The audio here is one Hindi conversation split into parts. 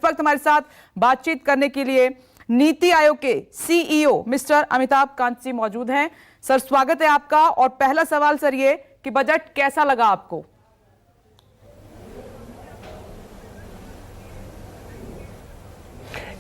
वक्त हमारे साथ बातचीत करने के लिए नीति आयोग के सीईओ मिस्टर अमिताभ कांत जी मौजूद हैं। सर, स्वागत है आपका। और पहला सवाल सर ये कि बजट कैसा लगा आपको?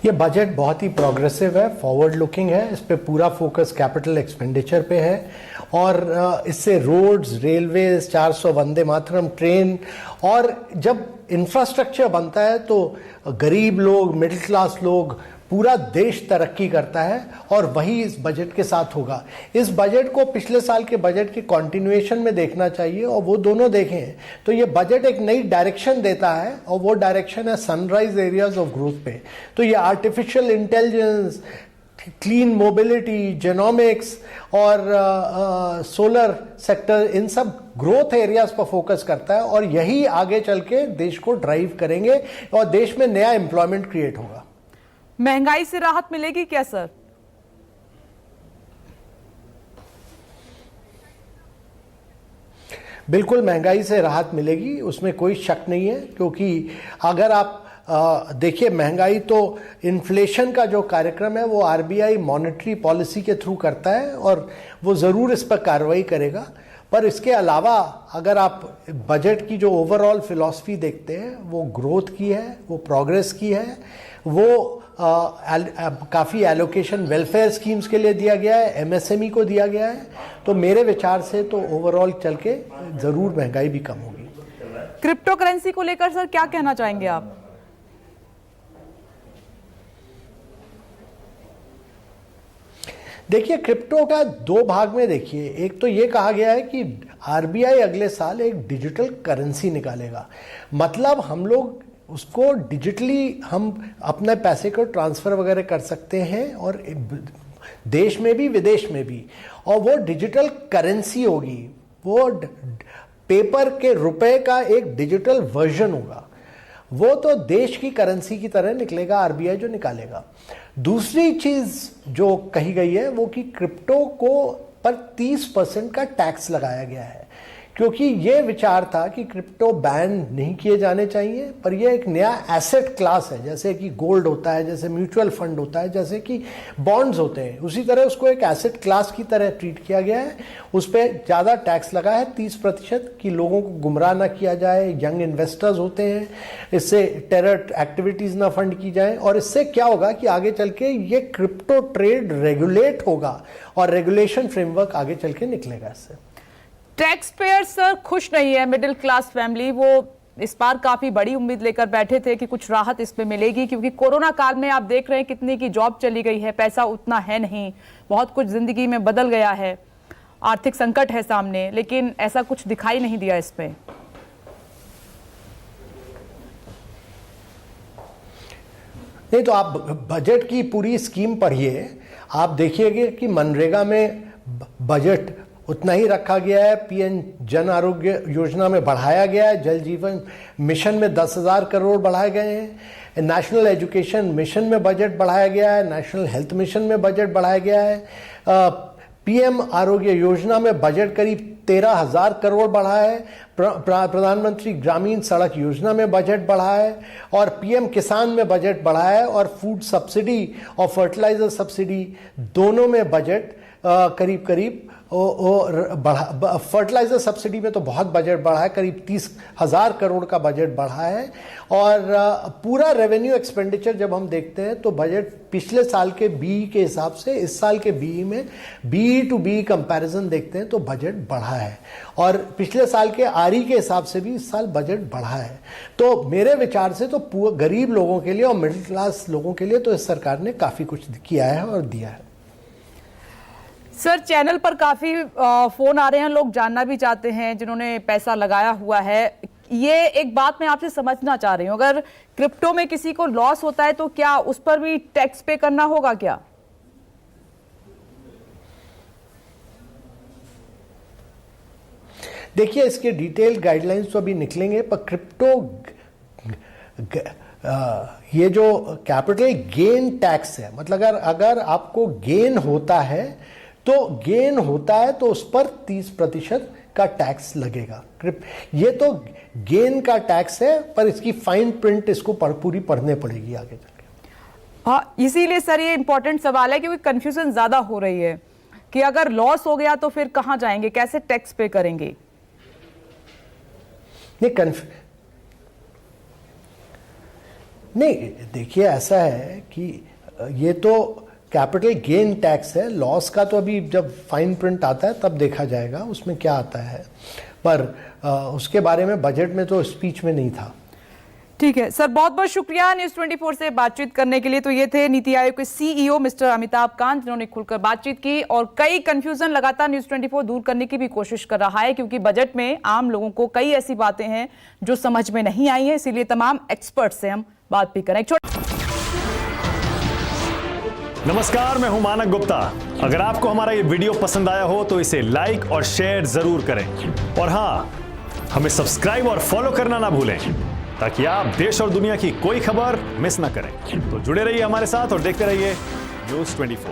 ये बजट बहुत ही प्रोग्रेसिव है, फॉरवर्ड लुकिंग है। इस पे पूरा फोकस कैपिटल एक्सपेंडिचर पे है और इससे roads, railways, 400 Vande Mataram train, और जब इंफ्रास्ट्रक्चर बनता है तो गरीब लोग, मिडिल क्लास लोग, पूरा देश तरक्की करता है और वही इस बजट के साथ होगा। इस बजट को पिछले साल के बजट के कंटिन्यूएशन में देखना चाहिए और वो दोनों देखें तो ये बजट एक नई डायरेक्शन देता है और वो डायरेक्शन है सनराइज एरियाज ऑफ ग्रोथ पे। तो ये artificial intelligence, clean mobility, genomics और सोलर सेक्टर, इन सब ग्रोथ एरियाज पर फोकस करता है और यही आगे चल के देश को ड्राइव करेंगे और देश में नया एम्प्लॉयमेंट क्रिएट होगा। महंगाई से राहत मिलेगी क्या सर? बिल्कुल महंगाई से राहत मिलेगी, उसमें कोई शक नहीं है। क्योंकि अगर आप देखिए, महंगाई तो इन्फ्लेशन का जो कार्यक्रम है वो आरबीआई मॉनेटरी पॉलिसी के थ्रू करता है और वो ज़रूर इस पर कार्रवाई करेगा। पर इसके अलावा अगर आप बजट की जो ओवरऑल फिलॉसफी देखते हैं वो ग्रोथ की है, वो प्रोग्रेस की है, वो काफ़ी एलोकेशन वेलफेयर स्कीम्स के लिए दिया गया है, एमएसएमई को दिया गया है। तो मेरे विचार से तो ओवरऑल चल के ज़रूर महंगाई भी कम होगी। क्रिप्टो करेंसी को लेकर सर क्या कहना चाहेंगे आप? देखिए, क्रिप्टो का दो भाग में देखिए। एक तो ये कहा गया है कि आरबीआई अगले साल एक डिजिटल करेंसी निकालेगा। मतलब हम लोग उसको डिजिटली हम अपने पैसे को ट्रांसफ़र वगैरह कर सकते हैं और देश में भी विदेश में भी, और वो डिजिटल करेंसी होगी। वो पेपर के रुपए का एक डिजिटल वर्जन होगा। वो तो देश की करेंसी की तरह निकलेगा, आरबीआई जो निकालेगा। दूसरी चीज़ जो कही गई है वो कि क्रिप्टो को पर 30% का टैक्स लगाया गया है, क्योंकि ये विचार था कि क्रिप्टो बैन नहीं किए जाने चाहिए, पर यह एक नया एसेट क्लास है। जैसे कि गोल्ड होता है, जैसे म्यूचुअल फंड होता है, जैसे कि बॉन्ड्स होते हैं, उसी तरह उसको एक एसेट क्लास की तरह ट्रीट किया गया है। उस पर ज़्यादा टैक्स लगा है, 30%, कि लोगों को गुमराह ना किया जाए। यंग इन्वेस्टर्स होते हैं, इससे टेरर एक्टिविटीज़ ना फंड की जाए। और इससे क्या होगा कि आगे चल के ये क्रिप्टो ट्रेड रेगुलेट होगा और रेगुलेशन फ्रेमवर्क आगे चल के निकलेगा इससे। टैक्स पेयर सर खुश नहीं है, मिडिल क्लास फैमिली। वो इस बार काफी बड़ी उम्मीद लेकर बैठे थे कि कुछ राहत इसमें मिलेगी, क्योंकि कोरोना काल में आप देख रहे हैं कितनी की जॉब चली गई है, पैसा उतना है नहीं, बहुत कुछ जिंदगी में बदल गया है, आर्थिक संकट है सामने, लेकिन ऐसा कुछ दिखाई नहीं दिया इसमें। नहीं तो आप बजट की पूरी स्कीम पढ़िए, आप देखिएगा कि मनरेगा में बजट उतना ही रखा गया है, पीएम जन आरोग्य योजना में बढ़ाया गया है, जल जीवन मिशन में 10,000 करोड़ बढ़ाए गए हैं, नेशनल एजुकेशन मिशन में बजट बढ़ाया गया है, नेशनल हेल्थ मिशन में बजट बढ़ाया गया है, पीएम आरोग्य योजना में बजट करीब 13,000 करोड़ बढ़ा है, प्रधानमंत्री ग्रामीण सड़क योजना में बजट बढ़ा है, और पीएम किसान में बजट बढ़ा है, और फूड सब्सिडी और फर्टिलाइजर सब्सिडी दोनों में बजट करीब करीब बढ़ा। फर्टिलाइजर सब्सिडी में तो बहुत बजट बढ़ा है, करीब 30,000 करोड़ का बजट बढ़ा है। और पूरा रेवेन्यू एक्सपेंडिचर जब हम देखते हैं तो बजट पिछले साल के बीई के हिसाब से इस साल के बीई में बीई टू बीई कंपैरिजन देखते हैं तो बजट बढ़ा है, और पिछले साल के आरई के हिसाब से भी इस साल बजट बढ़ा है। तो मेरे विचार से तो गरीब लोगों के लिए और मिडिल क्लास लोगों के लिए तो इस सरकार ने काफ़ी कुछ किया है और दिया है। सर, चैनल पर काफी फोन आ रहे हैं, लोग जानना भी चाहते हैं जिन्होंने पैसा लगाया हुआ है। ये एक बात मैं आपसे समझना चाह रही हूँ, अगर क्रिप्टो में किसी को लॉस होता है तो क्या उस पर भी टैक्स पे करना होगा क्या? देखिए, इसके डिटेल गाइडलाइंस तो अभी निकलेंगे, पर क्रिप्टो ये जो कैपिटल गेन टैक्स है, मतलब अगर आपको गेन होता है तो उस पर 30% का टैक्स लगेगा। ये तो गेन का टैक्स है, पर इसकी फाइन प्रिंट इसको पूरी पढ़ने पड़ेगी आगे जाके। हाँ, इसीलिए सर ये इंपॉर्टेंट सवाल है क्योंकि कंफ्यूजन ज्यादा हो रही है कि अगर लॉस हो गया तो फिर कहां जाएंगे, कैसे टैक्स पे करेंगे। नहीं, देखिए ऐसा है कि ये तो कैपिटल गेन टैक्स है, लॉस का तो अभी जब फाइन प्रिंट आता है तब देखा जाएगा उसमें क्या आता है, पर उसके बारे में बजट में तो स्पीच में नहीं था। ठीक है सर, बहुत बहुत शुक्रिया न्यूज़ 24 से बातचीत करने के लिए। तो ये थे नीति आयोग के सीईओ मिस्टर अमिताभ कांत, जिन्होंने खुलकर बातचीत की और कई कंफ्यूजन लगातार न्यूज़ 24 दूर करने की भी कोशिश कर रहा है, क्योंकि बजट में आम लोगों को कई ऐसी बातें हैं जो समझ में नहीं आई है, इसीलिए तमाम एक्सपर्ट से हम बात भी करें। नमस्कार, मैं हूं मानक गुप्ता। अगर आपको हमारा ये वीडियो पसंद आया हो तो इसे लाइक और शेयर जरूर करें, और हां, हमें सब्सक्राइब और फॉलो करना ना भूलें ताकि आप देश और दुनिया की कोई खबर मिस ना करें। तो जुड़े रहिए हमारे साथ और देखते रहिए न्यूज़ 24।